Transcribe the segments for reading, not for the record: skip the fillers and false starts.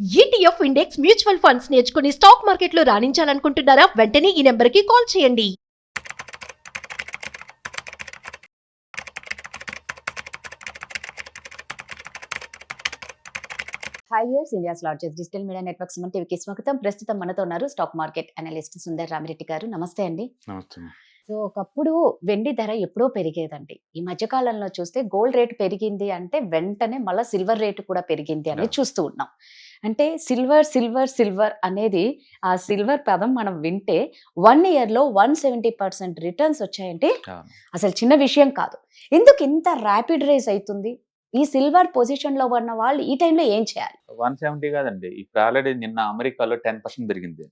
ETF index mutual funds నేర్చుకుని stock మార్కెట్లో రాణించాలనుకుంటున్నారా? వెంటనే ఈ నెంబర్కి కాల్ చేయండి. Hi viewers, India's largest digital media network Suman టీవీకి స్వాగతం. ప్రస్తుతం మనతో ఉన్నారు stock market analyst Sundar Ramireddy గారు. నమస్తే అండి. నమస్తే. సో ఒకప్పుడు వెండి ధర ఎప్పుడో పెరిగేదండి. ఈ మధ్య కాలంలో చూస్తే గోల్డ్ రేట్ పెరిగింది అంటే వెంటనే మళ్ళీ సిల్వర్ రేటు కూడా పెరిగింది అనేది చూస్తూ ఉన్నాం. అంటే సిల్వర్ సిల్వర్ సిల్వర్ అనేది, ఆ సిల్వర్ పదం మనం వింటే 1 ఇయర్లో 170% రిటర్న్స్ వచ్చాయంటే అసలు చిన్న విషయం కాదు. ఎందుకు ఇంత ర్యాపిడ్ రైజ్ అవుతుంది? ఈ సిల్వర్ పొజిషన్ లో ఉన్న వాళ్ళు ఈ టైంలో ఏం చేయాలి? 170 కాదండి, ఇప్పుడు ఆల్రెడీ నిన్న అమెరికాలో 10% పెరిగింది.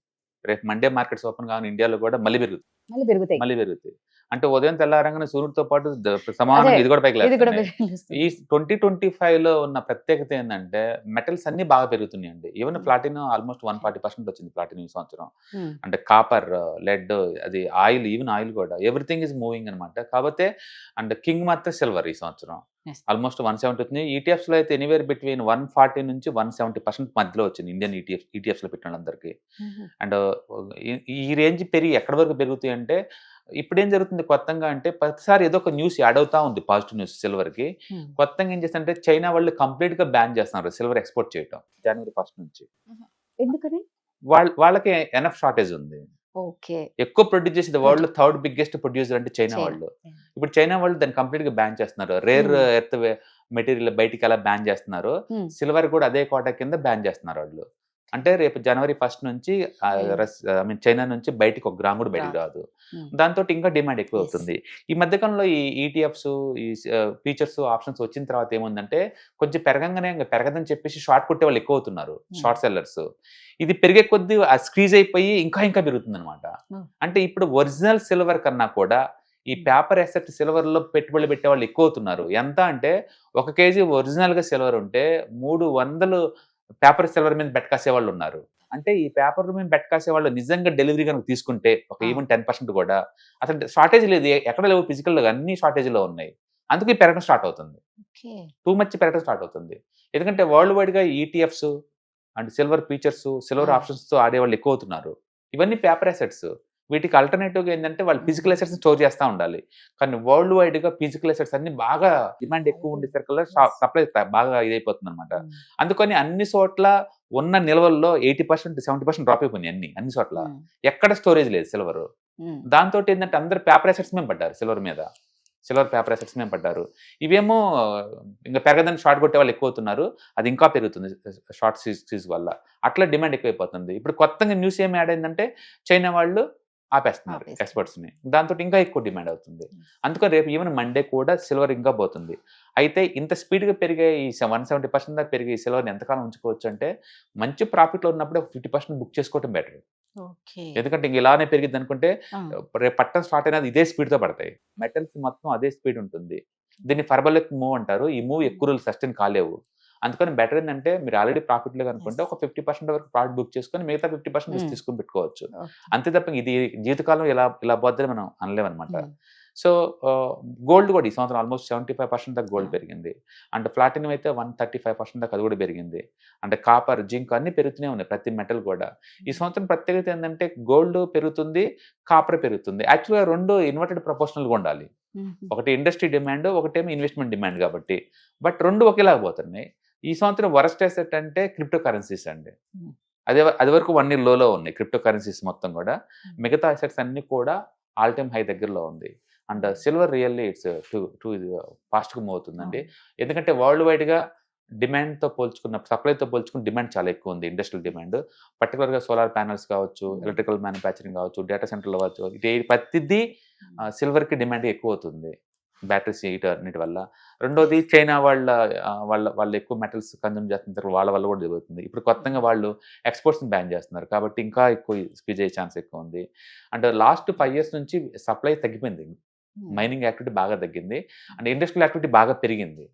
రేపు మండే మార్కెట్స్ ఓపెన్ కావాలి ఇండియాలో కూడా మళ్ళీ పెరుగుతాయి. అంటే ఉదయం తెల్లారంగానే సూర్యుడితో పాటు సమానం ఇది కూడా పైకి లేస్తుంది. ఈ 2025 లో ఉన్న ప్రత్యేకత ఏంటంటే మెటల్స్ అన్ని బాగా పెరుగుతున్నాయండి. ఈవెన్ ప్లాటినం ఆల్మోస్ట్ 140% వచ్చింది ప్లాటినం ఈ సంవత్సరం. అంటే కాపర్, లెడ్, అది ఆయిల్, ఈవెన్ ఆయిల్ కూడా ఎవ్రీథింగ్ ఈజ్ మూవింగ్ అనమాట. కాకపోతే అండ్ కింగ్ మాత్రం సిల్వర్ ఈ సంవత్సరం ఆల్మోస్ట్ 170 వచ్చింది. ఈటీఎఫ్స్ లో అయితే ఎనీవేర్ బిట్వీన్ 140 నుంచి 170% మధ్యలో వచ్చింది ఇండియన్ ఈటీఎఫ్స్ లో పెట్టిన వాళ్ళందరికీ. అండ్ ఈ రేంజ్ పెరిగి ఎక్కడి వరకు పెరుగుతాయి అంటే, ఇప్పుడు ఏం జరుగుతుంది కొత్తగా అంటే ప్రతిసారి ఏదో ఒక న్యూస్ యాడ్ అవుతా ఉంది, పాజిటివ్ న్యూస్ సిల్వర్ కి. కొత్తగా ఏం చేస్తారంటే చైనా వాళ్ళు కంప్లీట్ గా బ్యాన్ చేస్తున్నారు సిల్వర్ ఎక్స్పోర్ట్ చేయడం జనవరి 1 నుంచి. ఎందుకని? వాళ్ళకి ఎనఫ్ షార్టేజ్ ఉంది. ఎక్కువ ప్రొడ్యూస్ చేసేది వరల్డ్ లో 3rd బిగ్గెస్ట్ ప్రొడ్యూసర్ అంటే చైనా వాళ్ళు. ఇప్పుడు చైనా వాళ్ళు దాన్ని కంప్లీట్ గా బ్యాన్ చేస్తున్నారు. రేర్ ఎర్త్ మెటీరియల్ బయటికి ఎలా బ్యాన్ చేస్తున్నారు, సిల్వర్ కూడా అదే కోటా కింద బ్యాన్ చేస్తున్నారు వాళ్ళు. అంటే రేపు జనవరి 1 నుంచి చైనా నుంచి బయటికి 1 గ్రామ్ కూడా బయటికి రాదు. దాంతో ఇంకా డిమాండ్ ఎక్కువ అవుతుంది. ఈ మధ్యకాలంలో ఈ ఈటీఎఫ్స్, ఈ ఫీచర్స్, ఆప్షన్స్ వచ్చిన తర్వాత ఏముందంటే కొంచెం పెరగంగానే పెరగదని చెప్పేసి షార్ట్ కొట్టే వాళ్ళు ఎక్కువ అవుతున్నారు, షార్ట్ సెల్లర్స్. ఇది పెరిగే కొద్దీ ఆ స్క్వీజ్ అయిపోయి ఇంకా పెరుగుతుంది అనమాట. అంటే ఇప్పుడు ఒరిజినల్ సిల్వర్ కన్నా కూడా ఈ పేపర్ అసెట్ సిల్వర్ లో పెట్టుబడులు పెట్టే వాళ్ళు ఎక్కువ అవుతున్నారు. ఎంత అంటే 1 కేజీ ఒరిజినల్ గా సిల్వర్ ఉంటే 300 పేపర్ సిల్వర్ మీద బెట్ కాసే వాళ్ళు ఉన్నారు. అంటే ఈ పేపర్ మీద బెట్ కాసే వాళ్ళు నిజంగా డెలివరీ కనుక తీసుకుంటే ఒక ఈవెన్ 10% కూడా అసలు షార్టేజ్ లేదు, ఎక్కడ లేవు, ఫిజికల్ గా అన్ని షార్టేజ్ లో ఉన్నాయి. అందుకే పెరగడం స్టార్ట్ అవుతుంది, టూ మచ్ పెరగడం స్టార్ట్ అవుతుంది. ఎందుకంటే వరల్డ్ వైడ్ గా ETFs and silver features, silver options తో ఆడేవాళ్ళు ఎక్కువ అవుతున్నారు. ఇవన్నీ పేపర్ అసెట్స్. వీటికి అల్టర్నేటివ్గా ఏంటంటే వాళ్ళు ఫిజికల్ అసెట్స్ స్టోర్ చేస్తూ ఉండాలి. కానీ వరల్డ్ వైడ్ గా ఫిజికల్ అసెట్స్ అన్ని బాగా డిమాండ్ ఎక్కువ ఉండేసరికి సప్లై బాగా ఇదైపోతుంది అనమాట. అందుకని అన్ని చోట్ల ఉన్న నిల్వల్లో 80% 70% డ్రాప్ అయిపోయినాయి. అన్ని చోట్ల ఎక్కడ స్టోరేజ్ లేదు సిల్వర్. దాంతో ఏంటంటే అందరు పేపర్ అసెట్స్ మేము పడ్డారు, సిల్వర్ పేపర్ అసెట్స్ మేము పడ్డారు. ఇవేమో ఇంకా పెరగదని షార్ట్ కొట్టే వాళ్ళు ఎక్కువ అవుతున్నారు. అది ఇంకా పెరుగుతుంది షార్ట్ సీజ్ వల్ల. అట్లా డిమాండ్ ఎక్కువైపోతుంది. ఇప్పుడు కొత్తగా న్యూస్ ఏమి యాడ్ అయిందంటే చైనా వాళ్ళు ఆపేస్తున్నారు ఎక్స్పర్ట్స్ ని. దాంతో ఇంకా ఎక్కువ డిమాండ్ అవుతుంది. అందుకని రేపు ఈవెన్ మండే కూడా సిల్వర్ ఇంకా పోతుంది. అయితే ఇంత స్పీడ్ గా పెరిగే ఈ 170% దాకా పెరిగే ఈ సిల్వర్ ఎంతకాలం ఉంచుకోవచ్చు అంటే, మంచి ప్రాఫిట్ లో ఉన్నప్పుడు 50% బుక్ చేసుకోవడం బెటర్. ఎందుకంటే ఇంక ఇలానే పెరిగింది అనుకుంటే రేపు పట్టం స్టార్ట్ అయినది ఇదే స్పీడ్ తో పడతాయి. మెటల్స్ మొత్తం అదే స్పీడ్ ఉంటుంది. దీన్ని ఫర్బలిక్ మూవ్ అంటారు. ఈ మూవ్ ఎక్కువ రోజులు సస్టైన్ కాలేవు. అందుకని బెటర్ ఏంటంటే మీరు ఆల్రెడీ ప్రాఫిట్ లో అనుకుంటే ఒక 50% వరకు ప్రాఫిట్ బుక్ చేసుకొని మిగతా 50% తీసుకుని పెట్టుకోవచ్చు. అంతే తప్ప ఇది జీవితకాలం ఇలా పోద్దని మనం అనలేమన్నమాట. సో గోల్డ్ కూడా ఈ సంవత్సరం ఆల్మోస్ట్ 75% దాకా గోల్డ్ పెరిగింది. అంటే ప్లాటినం అయితే 135% దాకా అది కూడా పెరిగింది. అంటే కాపర్, జింక్ అన్ని పెరుగుతూనే ఉన్నాయి, ప్రతి మెటల్ కూడా. ఈ సంవత్సరం ప్రత్యేకత ఏంటంటే గోల్డ్ పెరుగుతుంది, కాపర్ పెరుగుతుంది. యాక్చువల్గా 2 ఇన్వర్టెడ్ ప్రపోర్షనల్గా ఉండాలి. ఒకటి ఇండస్ట్రీ డిమాండ్, ఒకటేమో ఇన్వెస్ట్మెంట్ డిమాండ్ కాబట్టి. బట్ 2 ఒకేలాగా పోతున్నాయి. ఈ సంవత్సరం వరస్ట్ అసెట్ అంటే క్రిప్టో కరెన్సీస్ అండి. అది వరకు 1 year లోలో ఉన్నాయి క్రిప్టో కరెన్సీస్ మొత్తం కూడా. మిగతా అసెట్స్ అన్ని కూడా ఆల్ టైమ్ హై దగ్గరలో ఉంది. And silver really it's two ఫాస్ట్గా మూవ్ అవుతుందండి. ఎందుకంటే వరల్డ్ వైడ్గా డిమాండ్తో పోల్చుకున్న, సప్లైతో పోల్చుకున్న డిమాండ్ చాలా ఎక్కువ ఉంది. ఇండస్ట్రియల్ డిమాండ్ పర్టికులర్గా సోలార్ ప్యానల్స్ కావచ్చు, ఎలక్ట్రికల్ మ్యానుఫ్యాక్చరింగ్ కావచ్చు, డేటా సెంటర్లు కావచ్చు, ఇది ప్రతిదీ సిల్వర్కి డిమాండ్ ఎక్కువ అవుతుంది బ్యాటరీస్ వీటన్నిటి వల్ల. రెండోది చైనా వాళ్ళు ఎక్కువ మెటల్స్ కన్జ్యూమ్ చేస్తున్నారు, వాళ్ళ వల్ల కూడా జరుగుతుంది. ఇప్పుడు కొత్తగా వాళ్ళు ఎక్స్పోర్ట్స్ని బ్యాన్ చేస్తున్నారు కాబట్టి ఇంకా ఎక్కువ స్క్వీజ్ అయ్యే ఛాన్స్ ఎక్కువ ఉంది. అండ్ లాస్ట్ 5 years నుంచి సప్లై తగ్గిపోయింది. మైనింగ్ యాక్టివిటీ బాగా తగ్గింది అండ్ ఇండస్ట్రియల్ యాక్టివిటీ బాగా పెరిగింది.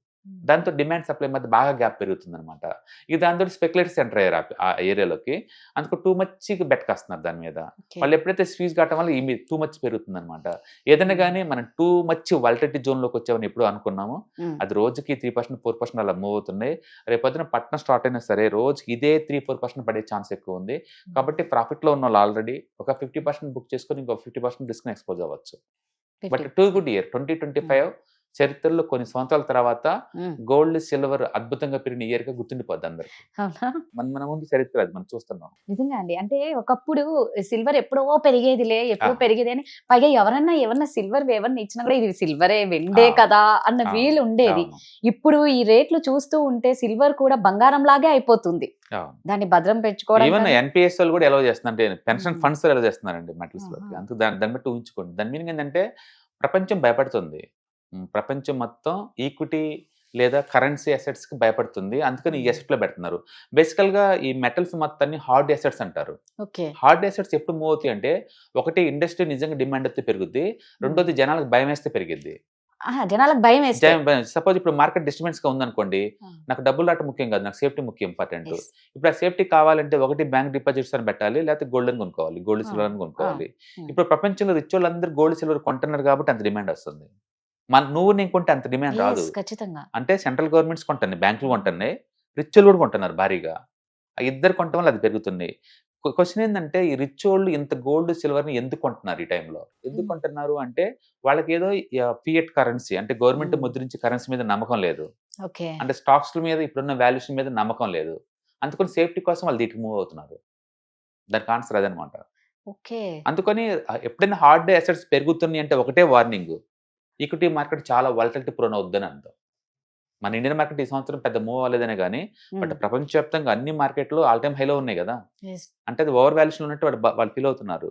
దాంతో డిమాండ్ సప్లై మధ్య బాగా గ్యాప్ పెరుగుతుంది అనమాట. ఇక దాంతో స్పెక్యులేటర్స్ ఎంటర్ అయ్యారు ఆ ఏరియాలోకి. అందుకు టూ మచ్ బెట్ కాస్తున్నారు దాని మీద. వాళ్ళు ఎప్పుడైతే స్క్వీజ్ కావటం వల్ల ఈ టూ మచ్ పెరుగుతుంది అనమాట. ఏదైనా కానీ మనం టూ మచ్ వాలటిలిటీ జోన్లోకి వచ్చామని ఎప్పుడు అనుకున్నాము, అది రోజుకి 3%, 4% అలా మూవ్ అవుతున్నాయి. రేపొద్దున పట్టణం స్టార్ట్ అయినా సరే రోజుకి ఇదే 3-4% పడే ఛాన్స్ ఎక్కువ ఉంది. కాబట్టి ప్రాఫిట్లో ఉన్న వాళ్ళు ఆల్రెడీ ఒక 50% బుక్ చేసుకొని ఇంకో 50% రిస్క్ ఎక్స్పోజ్ అవ్వచ్చు. బట్ టూ గుడ్ ఇయర్ 2025 చరిత్రలో కొన్ని సంవత్సరాల తర్వాత గోల్డ్ సిల్వర్ అద్భుతంగా పెరిగిన ఇయర్ గా గుర్తుండిపోద్ది అందరికి. మన ముందు చరిత్ర అది మనం చూస్తున్నాం. నిజంగా అండి. అంటే ఒకప్పుడు సిల్వర్ ఎప్పుడో పెరిగేదిలే, ఎప్పుడో పెరిగేది అని, పైగా ఎవరన్నా సిల్వర్ ఎవరిని ఇచ్చినా కూడా ఇది సిల్వరే, వెండే కదా అన్న వీలు ఉండేది. ఇప్పుడు ఈ రేట్లు చూస్తూ ఉంటే సిల్వర్ కూడా బంగారం లాగే అయిపోతుంది. దాన్ని భద్రం పెంచుకోవడం. ఈవెన్ ఎన్పిఎస్ వాళ్ళు కూడా ఎలా చేస్తున్నారు, పెన్షన్ ఫండ్స్ ఎలా చేస్తున్నారండి మెటల్స్ లోకి. అందుకు దాన్ని బట్టి ఊహించుకోండి. దాని మీనింగ్ ఏంటంటే ప్రపంచం భయపడుతుంది. ప్రపంచం మొత్తం ఈక్విటీ లేదా కరెన్సీ అసెట్స్ కి భయపడుతుంది. అందుకని ఈ అసెట్ లో పెడుతున్నారు. బేసికల్ గా ఈ మెటల్స్ మొత్తాన్ని హార్డ్ అసెట్స్ అంటారు. హార్డ్ అసెట్స్ ఎప్పుడు మూవ్ అవుతాయి అంటే, ఒకటి ఇండస్ట్రీ నిజంగా డిమాండ్ అయితే పెరుగుద్ది, రెండోది జనాలకు భయం వేస్తే పెరిగిద్ది. జనాలకు భయం వేస్తే, సపోజ్ ఇప్పుడు మార్కెట్ డిస్టర్బెన్స్ గా ఉందనుకోండి, నాకు డబ్బులు రావటం ముఖ్యం కాదు, నాకు సేఫ్టీ ముఖ్యం, ఇంపార్టెంట్. ఇప్పుడు ఆ సేఫ్టీ కావాలంటే ఒకటి బ్యాంక్ డిపాజిట్స్ అని పెట్టాలి, లేకపోతే గోల్డ్ అని కొనుక్కోవాలి, గోల్డ్ సిల్వర్ అని కొనుక్కోవాలి. ఇప్పుడు ప్రపంచంలో రిచ్ వాళ్ళందరూ గోల్డ్ సిల్వర్ కొంటున్నారు కాబట్టి అంత డిమాండ్ వస్తుంది. నువ్వు నేను కొంటే అంత డిమాండ్ రాదు. అంటే సెంట్రల్ గవర్నమెంట్స్ కొంటున్నాయి, బ్యాంకులు కొంటున్నాయి, రిచ్ వాళ్ళు కూడా కొంటున్నారు భారీగా. ఆ ఇద్దరు కొనటం వల్ల అది పెరుగుతుంది. క్వశ్చన్ ఏంటంటే, ఈ రిచ్ వాళ్ళు ఇంత గోల్డ్ సిల్వర్ ని ఎందుకు కొంటున్నారు ఈ టైంలో? ఎందుకు కొంటున్నారు అంటే, వాళ్ళకి ఏదో ఫియట్ కరెన్సీ అంటే గవర్నమెంట్ ముద్రించి కరెన్సీ మీద నమ్మకం లేదు, అంటే స్టాక్స్ మీద ఇప్పుడున్న వాల్యుయేషన్ మీద నమ్మకం లేదు. అందుకని సేఫ్టీ కోసం వాళ్ళు దీనికి మూవ్ అవుతున్నారు. దానికి ఆన్సర్ అదనమాట. అందుకని ఎప్పుడైనా హార్డ్ అసెట్స్ పెరుగుతున్నాయి అంటే ఒకటే వార్నింగ్, ఈక్విటీ మార్కెట్ చాలా వాలటిలిటీ ప్రోన్ అవుద్దని అర్థం. మన ఇండియన్ మార్కెట్ ఈ సంవత్సరం పెద్ద మూవ్ అవ్వలేదనే కానీ, బట్ ప్రపంచవ్యాప్తంగా అన్ని మార్కెట్లు ఆల్ టైమ్ హైలో ఉన్నాయి కదా. అంటే అది ఓవర్ వాల్యుయేషన్ ఉన్నట్టు వాళ్ళు ఫీల్ అవుతున్నారు.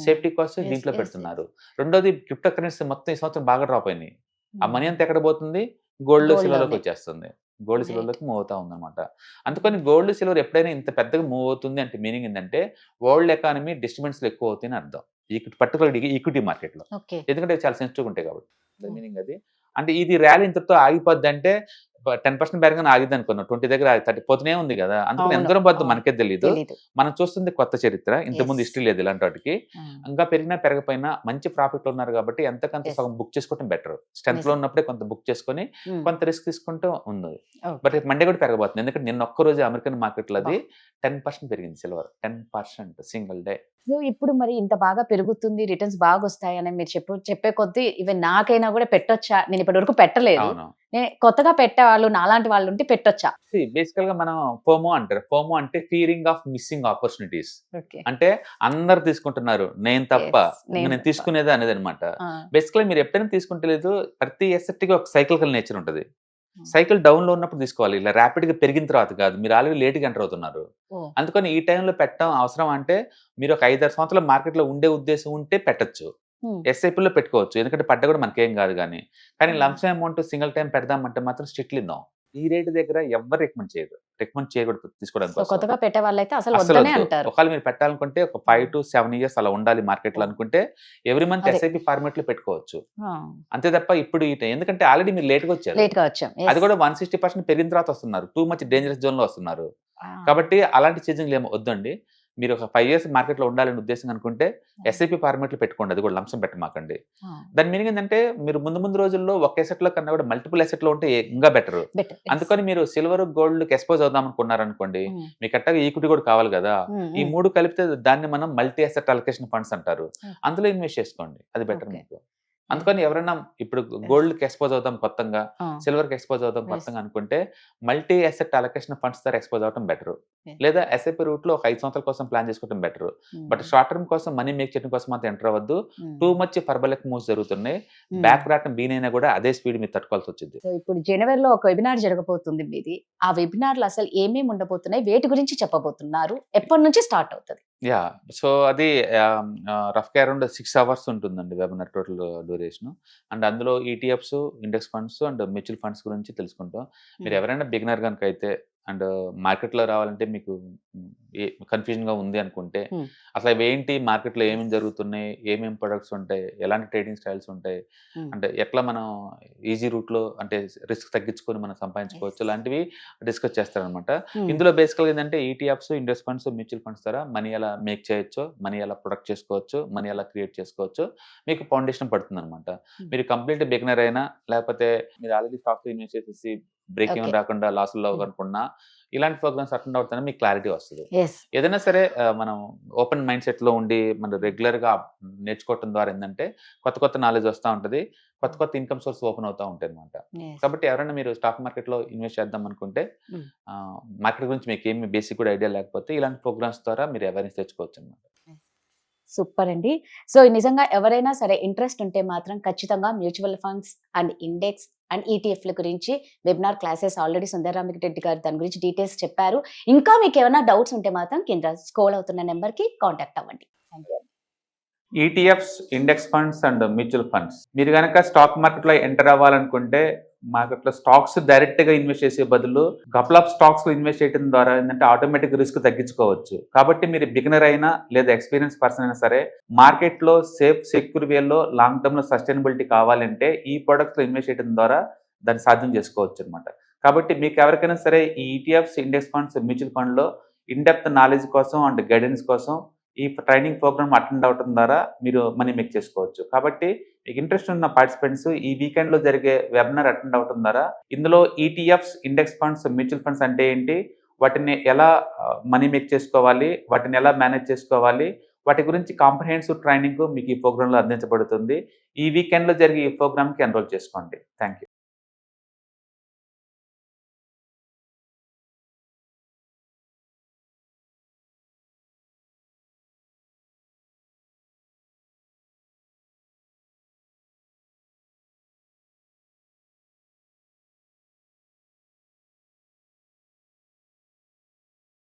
సేఫ్టీ కోసం దీంట్లో పెడుతున్నారు. రెండోది క్రిప్టో కరెన్సీ మొత్తం ఈ సంవత్సరం బాగా డ్రాప్ అయినాయి. ఆ మనీ అంతా ఎక్కడ పోతుంది? గోల్డ్ సిల్వర్లోకి వచ్చేస్తుంది. గోల్డ్ సిల్వర్లోకి మూవ్ అవుతా ఉందన్నమాట. అందుకని గోల్డ్ సిల్వర్ ఎప్పుడైనా ఇంత పెద్దగా మూవ్ అవుతుంది అంటే మీనింగ్ ఏంటంటే, వరల్డ్ ఎకానమీ డిస్టర్బెన్స్ ఎక్కువ అవుతాయని అర్థం. పర్టికులర్ ఈక్విటీ మార్కెట్ లో, ఎందుకంటే చాలా సెన్సిటివ్ ఉంటాయి కాబట్టి. మీనింగ్ అది. అంటే ఇది ర్యాలీ ఇంతతో ఆగిపోద్ది అంటే 10% పెరగని ఆగిద్ది అనుకున్నాం, 20 దగ్గర 30 పోతూనే ఉంది కదా. అందుకని ఎంత దూరం పోద్దు మనకే తెలియదు. మనం చూస్తుంది కొత్త చరిత్ర, ఇంతకుముందు హిస్టరీ లేదు ఇలాంటి వాటికి. ఇంకా పెరిగినా పెరగపోయినా మంచి ప్రాఫిట్ లో ఉన్నారు కాబట్టి ఎంతకంత సగం బుక్ చేసుకోవడం బెటర్. స్ట్రెంత్ లో ఉన్నప్పుడే కొంత బుక్ చేసుకుని కొంత రిస్క్ తీసుకుంటూ ఉంది. బట్ మండే కూడా పెరగబోతుంది, ఎందుకంటే నిన్న ఒక్కరోజు అమెరికన్ మార్కెట్ లో అది 10% పెరిగింది సిల్వర్, 10% సింగిల్ డే. సో ఇప్పుడు మరి ఇంత బాగా పెరుగుతుంది, రిటర్న్స్ బాగా వస్తాయని మీరు చెప్పే కొద్దీ ఈవెన్ నాకైనా కూడా పెట్టొచ్చా? నేను ఇప్పటి వరకు పెట్టలేదు, నేను కొత్తగా పెట్టే వాళ్ళు నాలాంటి వాళ్ళు ఉంటే పెట్టొచ్చా? బేసికల్ గా మనం ఫోమో అంటారు. ఫోమో అంటే ఫియరింగ్ ఆఫ్ మిస్సింగ్ ఆపర్చునిటీస్. అంటే అందరు తీసుకుంటున్నారు, నేను తప్ప నేను తీసుకునేది అనేది అనమాట. బేసికల్ మీరు ఎప్పుడైనా తీసుకుంటలేదు, ప్రతి ఎసెట్ కి ఒక సైకిల్ నేచర్ ఉంటుంది. సైకిల్ డౌన్ లో ఉన్నప్పుడు తీసుకోవాలి, ఇలా ర్యాపిడ్ గా పెరిగిన తర్వాత కాదు. మీరు ఆల్రెడీ లేట్ గా ఎంటర్ అవుతున్నారు. అందుకని ఈ టైంలో పెట్టడం అవసరం. అంటే మీరు ఒక 5-6 సంవత్సరాల మార్కెట్ లో ఉండే ఉద్దేశం ఉంటే పెట్టచ్చు, ఎస్ఐపీలో పెట్టుకోవచ్చు, ఎందుకంటే పడ్డ కూడా మనకేం కాదు. కానీ లంప్సమ్ అమౌంట్ సింగిల్ టైం పెడదామంటే మాత్రం స్ట్రిక్ట్లీ నో. ఈ రేట్ దగ్గర ఎవరు రికమెండ్ చేయకూడదు తీసుకోవడానికి. కొత్తగా పెట్టే వాళ్ళైతే అసలు వద్దనే అంటారు. ఒకవేళ మీరు పెట్టాలనుకుంటే ఒక 5 to 7 years అలా ఉండాలి మార్కెట్ లో అనుకుంటే ఎవ్రీ మంత్ ఎస్ఐపి ఫార్మాట్ లో పెట్టుకోవచ్చు. అంతే తప్ప ఇప్పుడు ఎందుకంటే ఆల్రెడీ మీరు లేట్ గా వచ్చారు, అది కూడా 160% పెరిగిన తర్వాత వస్తున్నారు, టూ మచ్ డేంజరస్ జోన్ లో వస్తున్నారు. కాబట్టి అలాంటి చేంజింగ్లు ఏమో వద్దండి. మీరు ఒక 5 years మార్కెట్ లో ఉండాలని ఉద్దేశం అనుకుంటే ఎస్ఐపి ఫార్మాట్ లో పెట్టుకోండి, అది కూడా లంసం పెట్టమాకండి. దాని మీనింగ్ ఏంటంటే, మీరు ముందు రోజుల్లో ఒక ఎసెట్ లో కన్నా కూడా మల్టిపుల్ ఎసెట్ లో ఉంటే ఇంకా బెటర్. అందుకని మీరు సిల్వర్ గోల్డ్ కి ఎక్స్పోజ్ అవుదాం అనుకున్నారు అనుకోండి, మీకు అట్టగా ఈక్విటీ కూడా కావాలి కదా. ఈ మూడు కలిపితే దాన్ని మనం మల్టీ అసెట్ అలొకేషన్ ఫండ్స్ అంటారు, అందులో ఇన్వెస్ట్ చేసుకోండి, అది బెటర్ మీకు. అందుకని ఎవరైనా ఇప్పుడు గోల్డ్ కి ఎక్స్పోజ్ అవుతాం కొత్తగా, సిల్వర్ కి ఎక్స్పోజ్ అవుతాం కొత్తగా అనుకుంటే మల్టీ అసెట్ అలొకేషన్ ఫండ్స్ ద్వారా ఎక్స్పోజ్ అవడం బెటర్. లేదా ఎస్ఐపి రూట్ లో ఒక 5 సంవత్సరాల కోసం ప్లాన్ చేసుకోవడం బెటర్. బట్ షార్ట్ టర్మ్ కోసం మనీ మేక్ చేయడం కోసం మాత్రం ఎంటర్ అవ్వద్దు. టూ మచ్ ఫర్బలెక్ మూవ్స్ జరుగుతున్నాయి. బ్యాక్ రావడం బీనైనా కూడా అదే స్పీడ్ మీరు తట్టుకోవాల్సి వచ్చింది. ఇప్పుడు జనవరిలో ఒక వెబినార్ జరగబోతుంది మీది. ఆ వెబినార్ లో అసలు ఏమేమి ఉండబోతున్నాయి, వేటి గురించి చెప్పబోతున్నారు, ఎప్పటి నుంచి స్టార్ట్ అవుతుంది? సో అది రఫ్ గా అరౌండ్ 6 hours ఉంటుందండి వెబినార్ టోటల్ డ్యూరేషన్. అండ్ అందులో ETFs, index funds and mutual funds గురించి తెలుసుకుంటాం. మీరు ఎవరైనా బిగినర్ కనుక అయితే అండ్ మార్కెట్ లో రావాలంటే మీకు కన్ఫ్యూజన్ గా ఉంది అనుకుంటే Hmm. అసలు అవి ఏంటి, మార్కెట్లో ఏమేమి జరుగుతున్నాయి, ఏమేమి ప్రొడక్ట్స్ ఉంటాయి, ఎలాంటి ట్రేడింగ్ స్టైల్స్ ఉంటాయి, Hmm. అంటే ఎట్లా మనం ఈజీ రూట్ లో అంటే రిస్క్ తగ్గించుకొని మనం సంపాదించుకోవచ్చు, Yes. లాంటివి డిస్కస్ చేస్తారనమాట. Hmm. ఇందులో బేసికల్గా ఏంటంటే ETFs, index funds, mutual funds ద్వారా మనీ ఎలా మేక్ చేయొచ్చు, మనీ ఎలా ప్రొడక్ట్ చేసుకోవచ్చు, మనీ ఎలా క్రియేట్ చేసుకోవచ్చు, మీకు ఫౌండేషన్ పడుతుంది అనమాట. మీరు కంప్లీట్ బిగినర్ అయినా, లేకపోతే మీరు ఆల్రెడీ స్టాక్ ఇన్వెస్ట్ చేసేసి బ్రేక్ Okay. ఏమైనా రాకుండా లాసుల్లో Hmm. అనుకున్నా, ఇలాంటి ప్రోగ్రామ్స్ అటెండ్ అవుతానే మీకు క్లారిటీ వస్తుంది. Yes. ఏదైనా సరే మనం ఓపెన్ మైండ్ సెట్ లో ఉండి మనం రెగ్యులర్ గా నేర్చుకోవటం ద్వారా ఏంటంటే కొత్త కొత్త నాలెడ్జ్ వస్తూ ఉంటుంది, కొత్త కొత్త ఇన్కమ్ సోర్స్ ఓపెన్ అవుతూ ఉంటాయి అనమాట. Yes. కాబట్టి ఎవరైనా మీరు స్టాక్ మార్కెట్ లో ఇన్వెస్ట్ చేద్దాం అనుకుంటే Hmm. మార్కెట్ గురించి మీకు ఏమి బేసిక్ కూడా ఐడియా లేకపోతే ఇలాంటి ప్రోగ్రామ్స్ ద్వారా మీరు అవేర్నెస్ తెచ్చుకోవచ్చు అనమాట. సూపర్ అండి. సో నిజంగా ఎవరైనా సరే ఇంట్రెస్ట్ ఉంటే మాత్రం ఖచ్చితంగా mutual funds and index and ఈటీఎఫ్ల గురించి వెబినార్ క్లాసెస్ ఆల్రెడీ సుందరరామిరెడ్డి గారు దాని గురించి డీటెయిల్స్ చెప్పారు. ఇంకా మీకు ఏమైనా డౌట్స్ ఉంటే మాత్రం కింద స్క్రోల్ అవుతున్న నెంబర్కి కాంటాక్ట్ అవ్వండి. Thank you. ETFs, index funds and mutual funds, మీరు కనుక స్టాక్ మార్కెట్ లో ఎంటర్ అవ్వాలనుకుంటే మార్కెట్ లో స్టాక్స్ డైరెక్ట్ గా ఇన్వెస్ట్ చేసే బదులు కపుల్ ఆఫ్ స్టాక్స్ లో ఇన్వెస్ట్ చేయడం ద్వారా ఏంటంటే ఆటోమేటిక్ రిస్క్ తగ్గించుకోవచ్చు. కాబట్టి మీరు బిగినర్ అయినా లేదా ఎక్స్పీరియన్స్ పర్సన్ అయినా సరే మార్కెట్ లో సేఫ్ సెక్యూర్ వేలో లాంగ్ టర్మ్ లో సస్టైనబిలిటీ కావాలంటే ఈ ప్రొడక్ట్స్ లో ఇన్వెస్ట్ చేయడం ద్వారా దాన్ని సాధ్యం చేసుకోవచ్చు అనమాట. కాబట్టి మీకు ఎవరికైనా సరే ఈ ETFs, index funds, mutual fund లో ఇన్ డెప్త్ నాలెడ్జ్ కోసం అండ్ గైడెన్స్ కోసం ఈ ట్రైనింగ్ ప్రోగ్రామ్ అటెండ్ అవడం ద్వారా మీరు మనీ మేక్ చేసుకోవచ్చు. కాబట్టి మీకు ఇంట్రెస్ట్ ఉన్న పార్టిసిపెంట్స్ ఈ వీకెండ్ లో జరిగే వెబినార్ అటెండ్ అవడం ద్వారా ఇందులో ETFs, index funds, mutual funds అంటే ఏంటి, వాటిని ఎలా మనీ మేక్ చేసుకోవాలి, వాటిని ఎలా మేనేజ్ చేసుకోవాలి, వాటి గురించి కాంప్రహెన్సివ్ ట్రైనింగ్ మీకు ఈ ప్రోగ్రామ్ లో అందించబడుతుంది. ఈ వీకెండ్ లో జరిగే ఈ ప్రోగ్రామ్ కి ఎన్రోల్ చేసుకోండి. Thank you.